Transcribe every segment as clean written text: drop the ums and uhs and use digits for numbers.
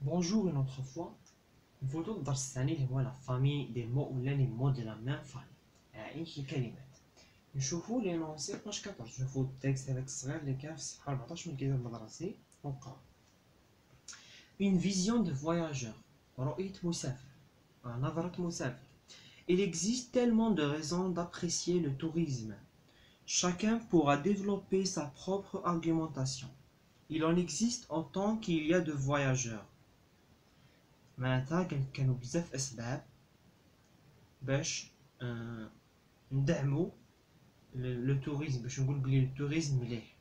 Bonjour une autre fois. الفضول الدرس الثاني اللي هو لا فامي دي مو ولا لي مو دو لا ميم فامي. عايش الكلمات. نشوفوا لي نونسي باج 14. نشوفوا التكست هذاك الصغير اللي كان في الصفحة 14 من الكتاب المدرسي ونقرا. Une vision de voyageur. رؤية مسافر. نظرة مسافر. Il existe tellement de raisons d'apprécier le tourisme. Chacun pourra développer sa propre argumentation. Il en existe autant qu'il y a de voyageurs. معناتها كانوا بزاف اسباب باش ندعموا لو توريزم، باش نقول بلي التوريزم مليح.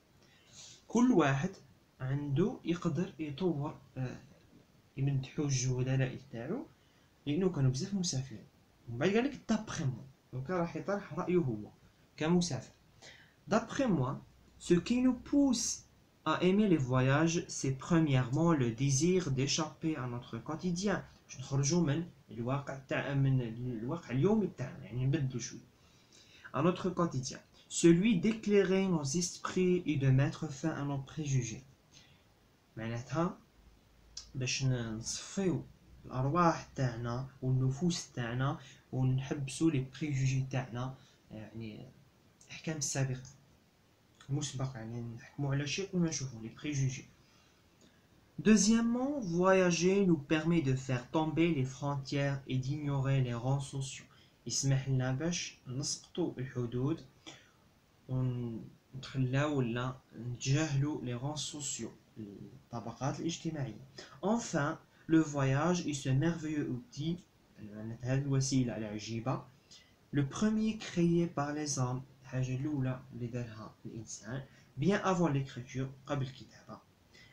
كل واحد عنده يقدر يطور يمدحو الجدلاء تاعو لانه كانوا بزاف مسافرين. ومن بعد قالك دابخي موا، دونك راح يطرح رايه هو كمسافر. D'après moi, ce qui nous pousse à aimer les voyages, c'est premièrement le désir d'échapper à notre quotidien. باش نخرجوا من الواقع اليومي تاعنا، يعني نبدلوا شوي. À notre quotidien, celui d'éclairer nos esprits et de mettre fin à nos préjugés. معناتها باش نصفيو الارواح تاعنا والنفوس تاعنا ونحبسوا لي بريجوجي تاعنا، يعني الاحكام السابقه مسبق، يعني نحكموا على شيء وما نشوفوا لي بريجوجي. Deuxièmement, voyager nous permet de faire tomber les frontières et d'ignorer les rangs sociaux. يسمح لنا باش نسقطوا الحدود ونتخلاو ولا نتجاهلوا les rangs sociaux، الطبقات الاجتماعية. Enfin, le voyage est ce merveilleux outil، هذه الوسيلة العجيبة، le premier créé par les hommes، الحاجة الأولى اللي دارها الإنسان، bien avant l'écriture قبل الكتابة،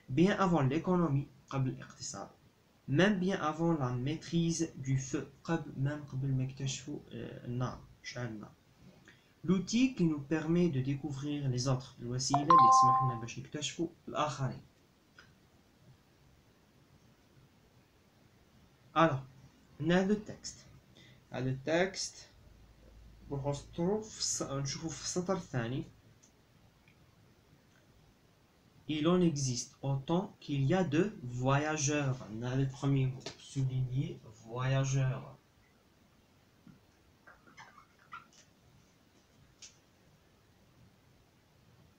bien avant l'économie قبل الاقتصاد، même bien avant la maîtrise du feu قبل ما اكتشفوا النار، شعل النار. L'outil qui nous permet de découvrir les autres، الوسيلة اللي تسمح لنا باش نكتشفوا الآخرين. Alors, هذا التكست، هذا التكست نشوفوا في السطر الثاني. Il en existe autant qu'il y a de voyageurs. On a le premier mot souligné, voyageurs.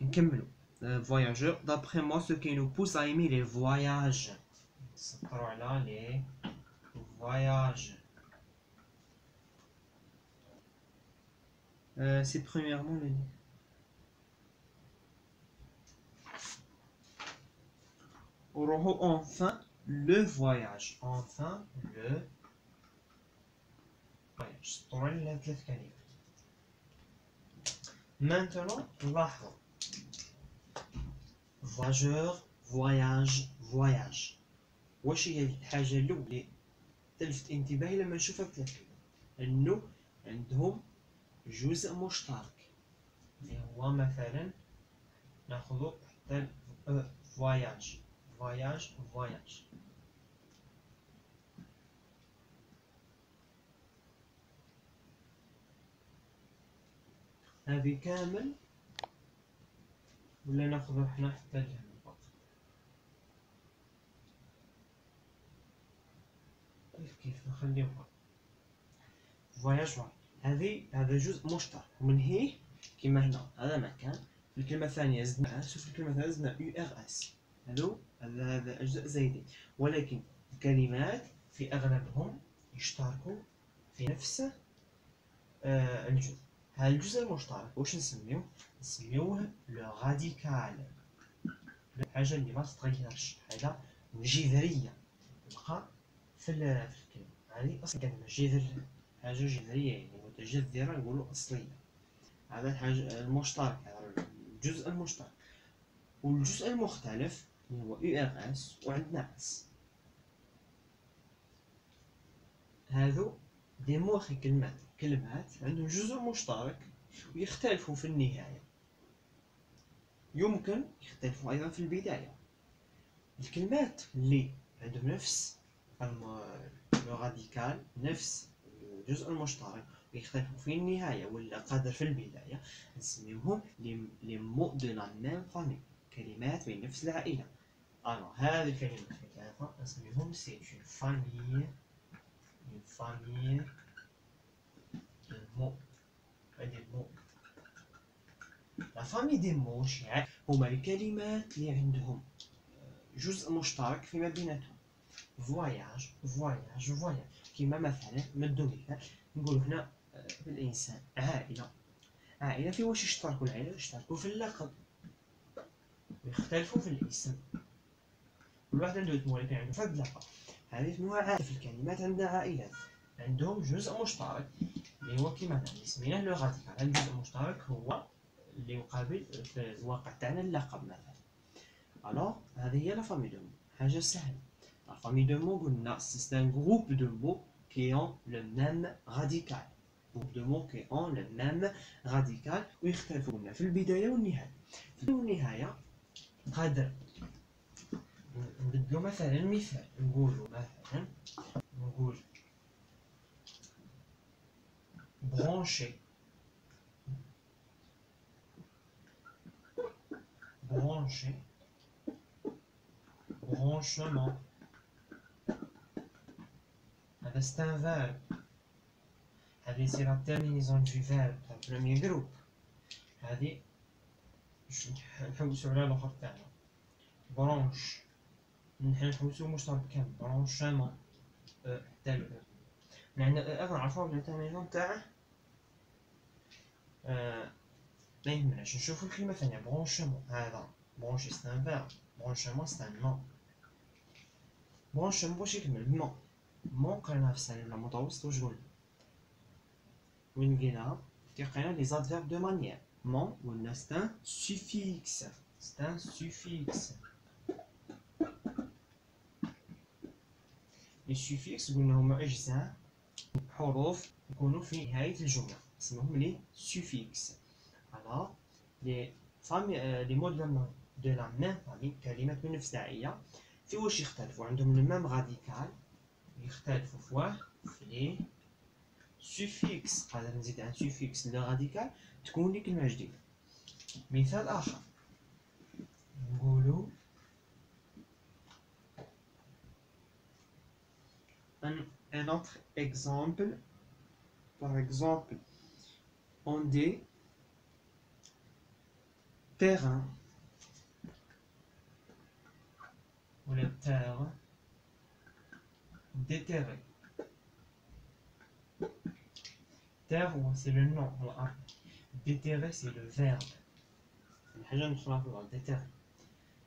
نكملوا. Voyageurs. D'après moi, ce qui nous pousse à aimer les voyages. Là, les voyages. C'est premièrement le. Enfin le voyage. Enfin le voyage. Maintenant, لاحظوا. voyageur, voyage, voyage. واش هي الحاجة اللي تلفت انتباهي لما نشوفها في ثلاث كلمات؟ انه عندهم جزء مشترك اللي هو مثلا ناخذ حتى voyage voyage voyage. هذه كامل ولا ناخذ حنا حتى الجهة فقط؟ كيف نخليوها voyage. هذا جزء مشترك، ومن هي كما هنا هذا مكان. في الكلمة الثانية زدنا شوف الكلمة الثانية زدنا URS، هذا أجزاء زايدين، ولكن الكلمات في أغلبهم يشتركوا في نفس الجزء. هذا الجزء المشترك واش نسميوه لو راديكال، الحاجة اللي ما تتغيرش، حاجة جذرية تبقى في الكلمة. هذه أصل كلمة جذر، حاجة جذرية يعني متجذرة نقولوا أصلية. هذا الحاجة المشترك، هذا الجزء المشترك. والجزء المختلف هو URS وعندنا S. هذو دي موخي كلمات عندهم جزء مشترك ويختلفوا في النهاية، يمكن يختلفوا أيضا في البداية. الكلمات اللي عندهم نفس الراديكال، نفس الجزء المشترك، ويختلفوا في النهاية ولا قادر في البداية، نسميهم لي مو دو لا ميم فامي، كلمات من نفس العائلة. الوغ هذه الكلمات الثلاثة نسميهم سي اون فامي دو مو. هادي مو لا فامي دي مو شنو هما الكلمات اللي عندهم جزء مشترك فيما بيناتهم. فواياج فواياج فواياج. كيما مثلا ندو مثال نقولو هنا في الانسان عائلة. عائلة في واش يشتركوا العائلة؟ يشتركوا في اللقب ويختلفوا في الاسم. كل واحد عنده اسمه ولكن عنده فرد لقب. هذه اسمها عائلة. في الكلمات عندنا عائلات عندهم جزء مشترك اللي هو كيما هنا اللي سميناه لو غاديكال. هذا الجزء المشترك هو اللي يقابل في الواقع تاعنا اللقب مثلا. الوغ هذه هي لا فامي دو مو. حاجة سهلة. La famille de mots, c'est un groupe de mots qui ont le même radical. Groupe de mots qui ont le même radical ويختلفون في البداية والنهاية. في البداية والنهاية قادر نبدلو مثلا مثال نقولو مثلا نقول branché branché branchement. هذا c'est un verbe. هذه c'est la terminaison du verbe تاع premier groupe. هذه نحوسو على الآخر تاعنا برونش. نحن نحوسو مشترك كامل برونشمون حتى ال عندنا نعرفو بلي الترمينون تاعه ما يهمناش. نشوفو الكلمة الثانية برونشمون. هذا برونشي سي ان فيرب برونشمون سي ان نون. برونشمون واش يكمل مون. مون قريناها في السنة المتوسط واش قلنا وين لقيناها كي قرينا لي زادفيرب دو مانيير. مون قلنا سي ان سوفيكس سي ان سوفيكس. لي سوفيكس قلنا هما أجزاء حروف يكونوا في نهاية الجملة اسمهم لي سوفيكس. alors les mots de la même famille كلمات من نفس العائلة في واش يختلفوا عندهم لو ميم راديكال يختلفوا فواه في لي سوفيكس. قادر نزيد ان سوفيكس لو راديكال تكون لي كلمة جديدة. مثال آخر نقولو un autre exemple. Par exemple, on dit terrain ou la terre déterré. Terre c'est le nom. Déterré c'est le verbe. الحاجة ندخلها في الوضع déterré.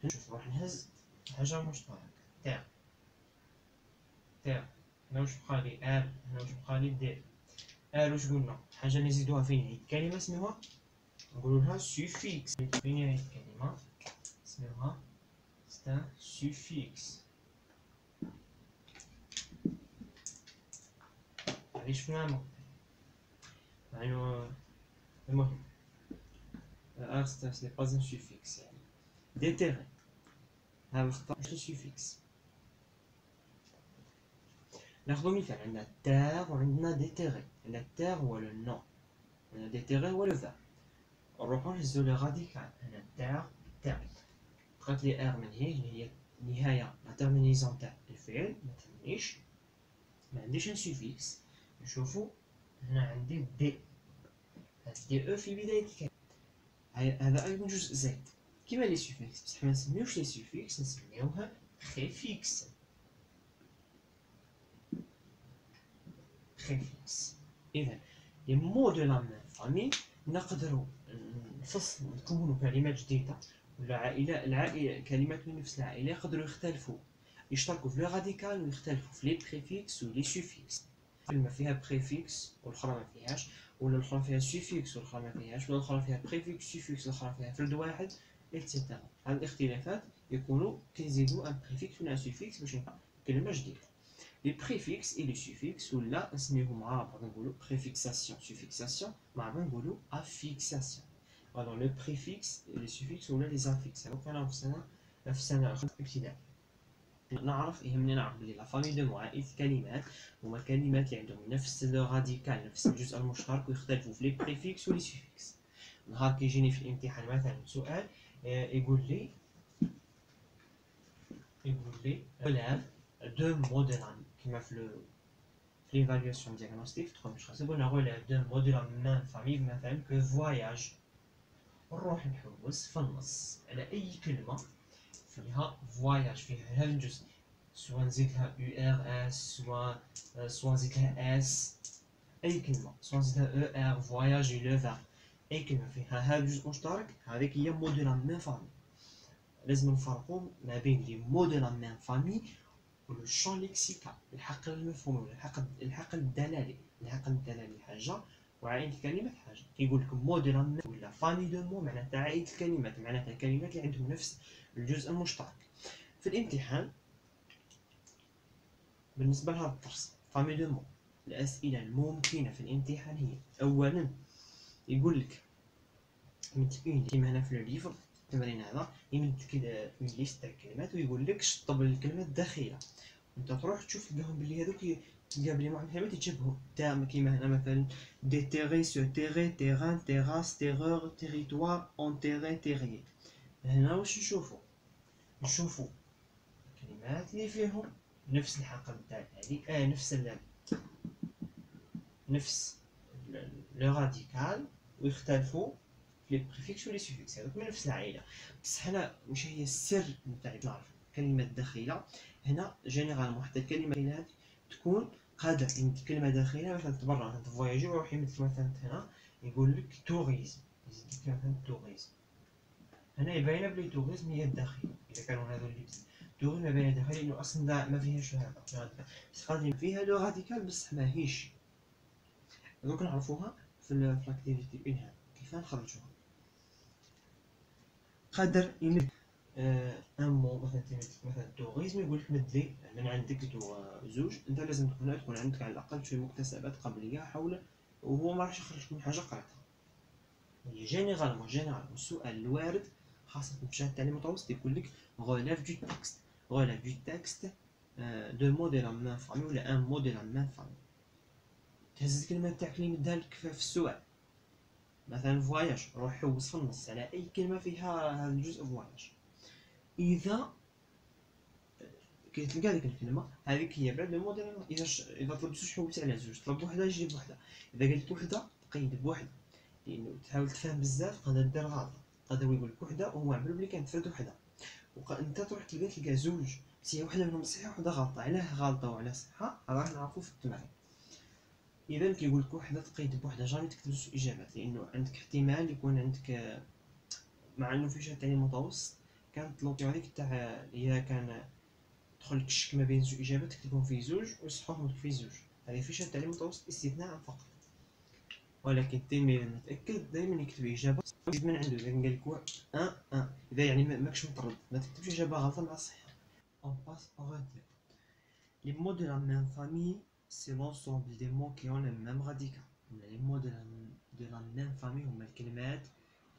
نشوف راح نهز حاجة مشتركة terre terre. هنا واش بقالي ال هنا واش بقالي دي. ال واش قلنا حاجة نزيدوها في نهاية الكلمة اسمها نقولو لها سوفيكس. في نهاية الكلمة اسمها c'est un suffixe. هذه شفناها يعني المهم ce n'est pas un suffixe يعني déterré. هذا الخطأ مش السوفيكس. ناخذ مثال عندنا terre وعندنا déterré. عندنا terre هو لو نون عندنا déterré هو لو فيرب. نروحو نهزو لي راديكال. هنا terre بقات لي ار من هي النهاية لا تيرمينيزون تاع الفعل ما عنديش ان سوفيكس. نشوفو هنا عندي دي. هاد دي او في بداية الكلمة هذا أيضا جزء زائد كيما لي سوفيكس بصح ما نسميوش لي سوفيكس نسميوها بريفيكس. بريفيكس. إذا لي مو دو لا ميم فامي نقدرو نكونو كلمات جديدة ولا العائلة كلمات من نفس العائلة يقدروا يختلفوا يشتركوا في لو راديكال ويختلفوا في لي بريفيكس و لي سوفيكس. كلمة فيها بريفيكس والأخرى ما فيهاش ولا الأخرى فيها سوفيكس والأخرى ما فيهاش ولا الأخرى فيها بريفيكس سوفيكس والأخرى فيها فرد واحد إتسيتيرا. هاد الاختلافات يكونوا كيزيدوا ان بريفيكس ولا ان سوفيكس باش يبقى كلمة جديدة. لي بريفيكس اي لي سوفيكس ولا نسميوهم مع بعض نقولوا بريفيكساسيون سوفيكساسيون مع بعض نقولوا افيكساسيون. Alors le préfixe et les suffixes ولا les affixes. donc أنا في السنة ابتدائي يهمني نعرف بلي لا فامي دو مو عائلة الكلمات هما كلمات اللي عندهم نفس لو راديكال نفس الجزء المشترك ويختلفوا في لي بريفيكس و لي سوفيكس. نهار كيجيني في الامتحان مثلا سؤال يقول لي يقول لي relève deux mots de langue كما في l'évaluation diagnostique قلنا relève deux mots de la même famille مثلا que voyage. نروح نحوس في النص على أي كلمة فيها voyage فيها هذا الجزء سواء نزيد لها URS سواء نزيد لها S أي كلمة سواء نزيد لها ER voyage le verbe أي كلمة فيها هذا الجزء مشترك هذيك هي مو دو لا ميم فامي. لازم نفرقوا ما بين لي مو دو لا ميم فامي ولو شون ليكسيكال الحقل المفهومي ولا الحقل الدلالي. الحقل الدلالي حاجة وعائلة الكلمات حاجة. كيقول لكم مو دو لا ميم ولا فامي دو مو معناتها عائلة الكلمات معناتها الكلمات اللي عندهم نفس الجزء المشترك. في الامتحان بالنسبة لهذا الدرس فامي دو مو الأسئلة الممكنة في الامتحان هي أولا يقول لك يمدك كيما هنا في الليفر التمرين هذا يمدك اون ليست تاع الكلمات ويقول لك شطب الكلمات الداخليه انت تروح تشوف تلقاهم بلي هذوك تلقى بلي معهم كلمات يتشابهوا تاع كيما هنا مثلا دي تيغي سو تيغي تيغان تيغاس تيغور تيريتوار اون تيغي تيغي. هنا واش نشوفوا الكلمات اللي فيهم نفس الحقل تاع هذيك نفس لو راديكال ويختلفوا لي بريفيكس ولي سوفيكس هذوك من نفس العائله. بصح هنا واش هي السر نتاع نعرف الكلمه الداخله هنا جينيرالمون حتى الكلمه هذه تكون قادر يمد كلمه داخله مثلا تبرع مثلا تفواياجي ويروح يمد مثلا هنا يقول لك توريزم يزيد لك مثلا توريزم. هنا يبين بلي توريزم هي الداخله اذا كانوا هذو اللي توريزم ما بين الداخلي لانه اصلا ما فيهاش هذا بس قادر فيها لو راديكال بصح ماهيش. هذوك نعرفوها في الاكتيفيتي انها كيف نخرجوها. قادر يمد ان مو مثلا توريزم يقول لك مد لي من عندك زوج انت لازم تكون عندك على الاقل شويه مكتسبات قبليه حول وهو ما راحش يخرج من حاجه قريتها. جينيرالمون السؤال الوارد خاصه في الشهاده التعليم المتوسط يقول لك غولاف دو تكست دو مو دو لا ميم فامي ولا ان مو دو لا ميم فامي. تهز الكلمه تاعك اللي مدها لك في السؤال مثلا فواياج روح حوس في النص على اي كلمه فيها هذا الجزء فواياج. اذا كيتلقى ديك الكلمه هذيك هي بعد الموديل. اذا طلبت زوج حوس على زوج طلب وحده جيب وحده. اذا قلت وحده قيد بوحده لانه تحاول تفهم بزاف قادر دير غلط قادر يقول لك وحده وهو عمل بلي كانت فرد وحده انت تروح تلقى زوج بس هي وحده منهم صحيحه وحده غلطه. علاه غلطه وعلى صحه هذا راح نعرفو في التمارين. اذا كيقول لك وحده تقيد بوحده جامي تكتب زوج اجابات لانه عندك احتمال يكون عندك مع انه في شهاده التعليم المتوسط كانت لوبيون هذيك تاع اذا كان تدخل لك الشك ما بين زوج اجابات تكتبهم في زوج ويصحوهم لك في زوج. هذه في شهاده التعليم المتوسط استثناء فقط ولكن التلميذ المتاكد دائما يكتب اجابه يزيد من عنده. اذا قال لك اذا يعني ماكش مطرد ما تكتبش اجابه غلطه مع الصحيحه. on passe au retrait. Les mots de la même famille c'est l'ensemble des mots qui ont le même radical. les mots de la même famille هما الكلمات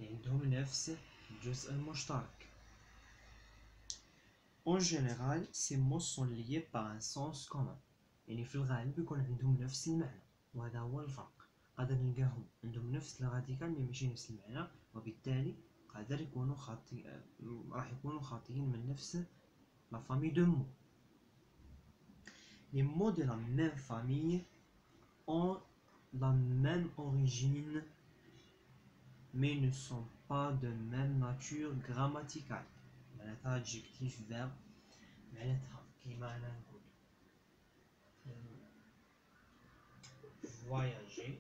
اللي عندهم نفس الجزء المشترك. En général, ces mots sont liés par un sens commun. يعني في الغالب يكون عندهم نفس المعنى وهذا هو الفرق. قادر نلقاهم عندهم نفس الراديكال مي ماشي نفس المعنى وبالتالي قادر يكونوا راح يكونوا خاطئين من نفس la famille de mots. Les mots de la même famille ont la même origine mais ne sont pas de même nature grammaticale. معناتها adjectif verbe معناتها كيما أنا نقول voyager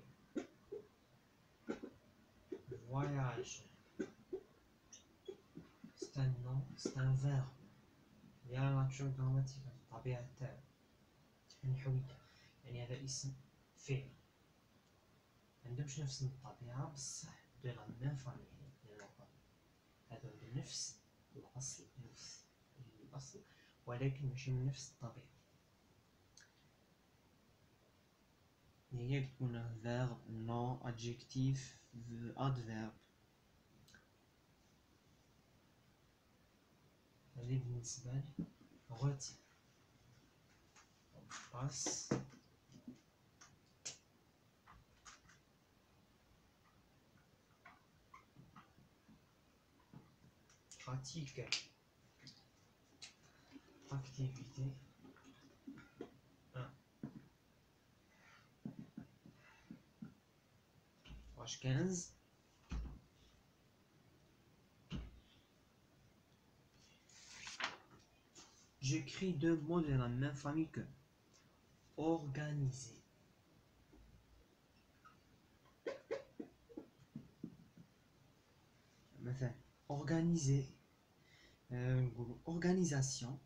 voyage c'est un nom c'est un verbe il y a la nature grammaticale الطبيعة تاعو نحويته يعني هذا اسم فعل عندهمش نفس الطبيعة بصح دو لا ميم فامي هذا نفس الأصل ولكن ماشي من نفس الطبيعة. هي تكون verbe nom adjectif adverbe. هذه بالنسبة لي غوتي passe pratique. Activité 1. Page 15. J'écris deux mots de la même famille que organiser. مثلا organiser, organisation,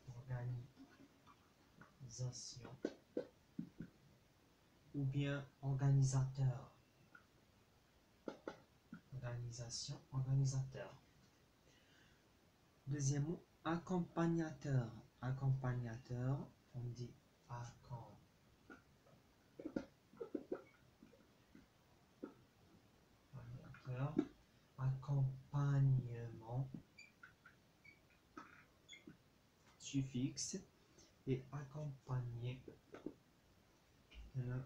organisation, ou bien organisateur, organisation, organisateur. Deuxième mot, accompagnateur, accompagnateur, on dit accompagnateur, accompagnement, suffixe, et accompagner, il y a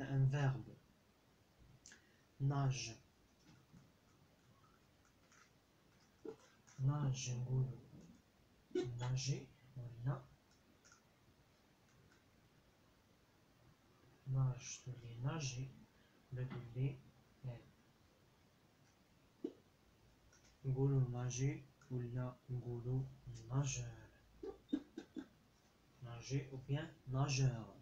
un verbe, nage, nage, nager, voilà, nage, tu les nager, le les نقولوا nager ولا نقولوا nageur, nager ou bien nageur.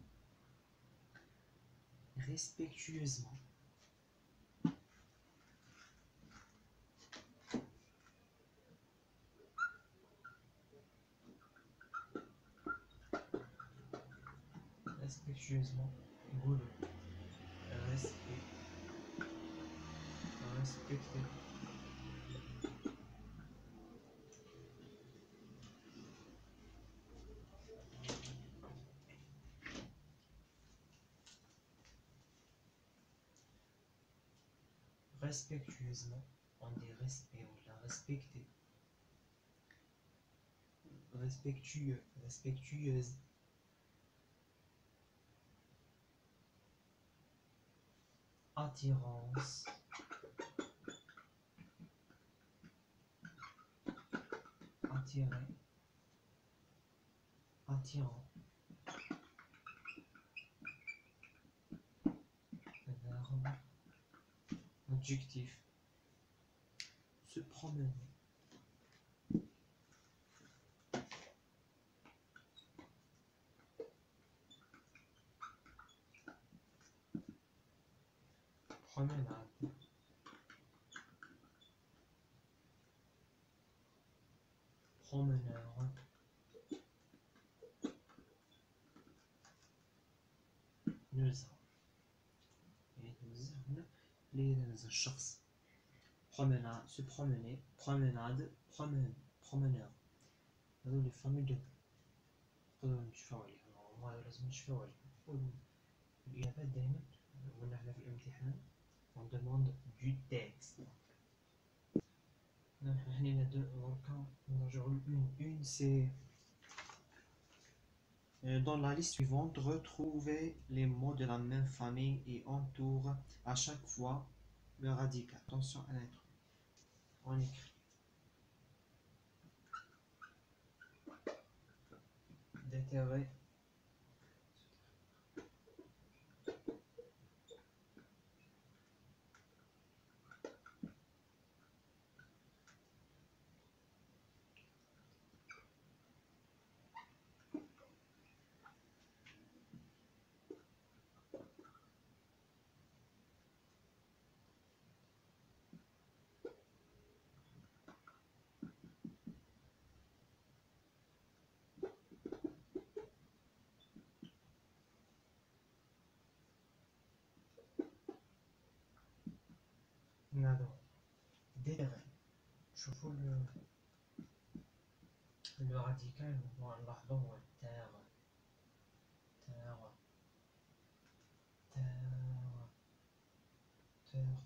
Respectueusement, respectueusement, نقولوا respect, respecter. Respectueusement, on dit respect ou la respecter. Respectueux, respectueuse. Attirance, attirer, attirant. Verbe, adjectif. Se promener. Promenade. Promeneur. نزهة. نزهة الشخص. Promenade, se promener, promenade, promeneur. هذول les familles de نقدروا نشوفوا عليهم. ما لازم نشوفوا عليهم. الإجابات دائما ونحن في الامتحان on demande du texte. هنا نرجعوا une c'est dans la liste suivante, retrouvez les mots de la même famille et entoure à chaque fois le radical. Attention à l'être. On écrit. Déterrer. Déterrer. شوفوا le radical نلاحظوه هو terre.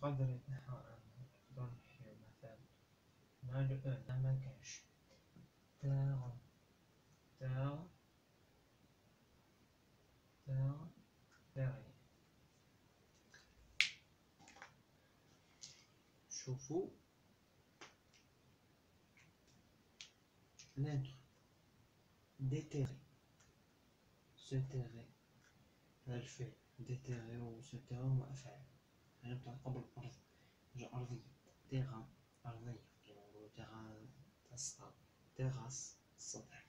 قدر يتنحى نقدر نحيو مثلا مع لا ما كانش terre derrière. شوفوا l'être déterrer. Se terrer. الفعل déterrer أو se terrer هو أفعال. أنا بتاع قبل الأرض. جو أرضية. terrain أرضية. كيما نقولو terrain تاع السطح. terrasse السطح.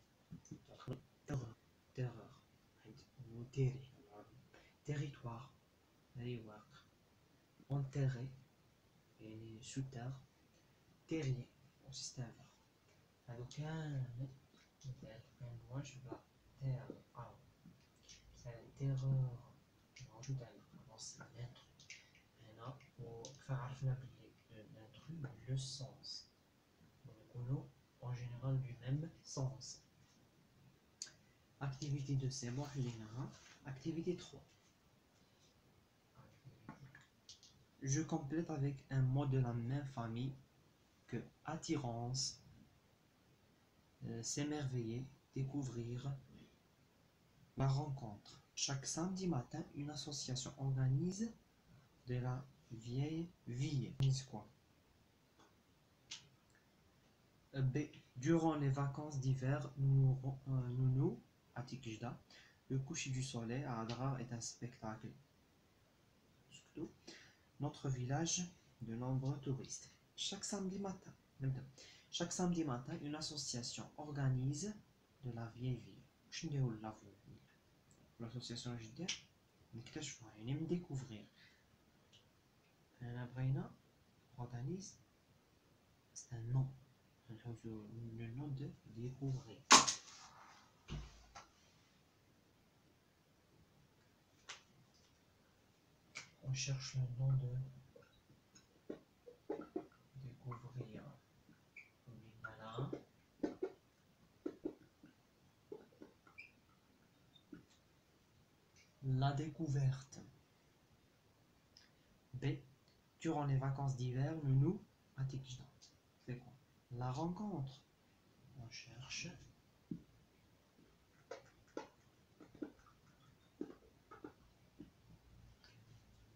terreur terreur. نقولو terrer بالعربي. territoire هذه واقع. enterrer يعني sous terre. terrier aussi c'est un verbe. هذو كامل مثال كنواش بلا terre أو c'est terreur موجود عندنا نص l'intrus هنا وعرفنا بلي l'intrus le sens نقولو en général du même sens. Activité 2 c'est bon حليناها. Activité 3 je complète avec un mot de la même famille que attirance, s'émerveiller, découvrir, la rencontre. Chaque samedi matin, une association organise de la vieille ville. Quoi B. Durant les vacances d'hiver, nous à Tikijda, le coucher du soleil à Adrar est un spectacle. Notre village de nombreux touristes. Chaque samedi matin, une association organise de la vieille ville. L'association نكتشفها يعني من découvrir. أنا بغينا organise c'est un nom. Le nom de découvrir. On cherche le nom de découvrir. Voilà. La découverte. B. Durant les vacances d'hiver, nous à Tikijda. C'est quoi? La rencontre. On cherche.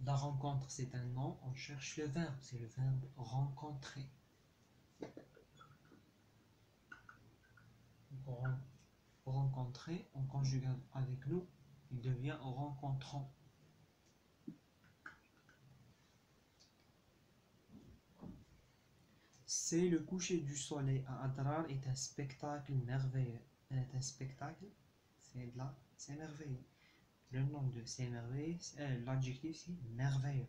La rencontre, c'est un nom. On cherche le verbe. C'est le verbe rencontrer. Rencontrer, on conjugue avec nous, il devient rencontrant. C'est le coucher du soleil à Adrar est un spectacle merveilleux. Un spectacle, c'est de là, c'est merveilleux. Le nom de c'est merveilleux, l'adjectif c'est merveilleux.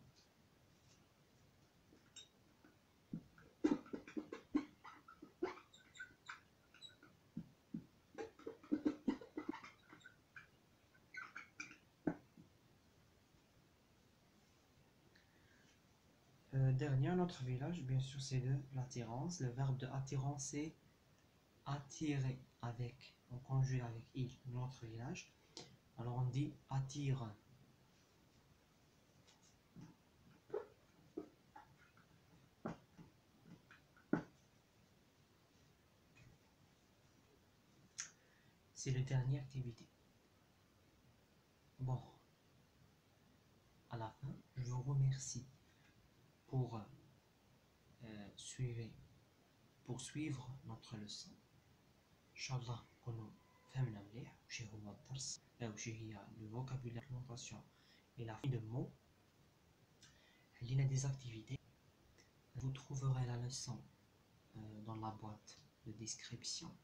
Dernier, notre village, bien sûr, c'est de l'attirance. Le verbe de attirance, c'est attirer avec, on conjugue avec il, notre village. Alors on dit attire. C'est la dernière activité. Bon, à la fin, je vous remercie pour suivre notre leçon. Inch'Allah, nous فهمنا مليح وشي هو الدرس وشي هي le vocabulaire, l'implémentation et la fin de mots. Il y a des activités. Vous trouverez la leçon dans la boîte de description.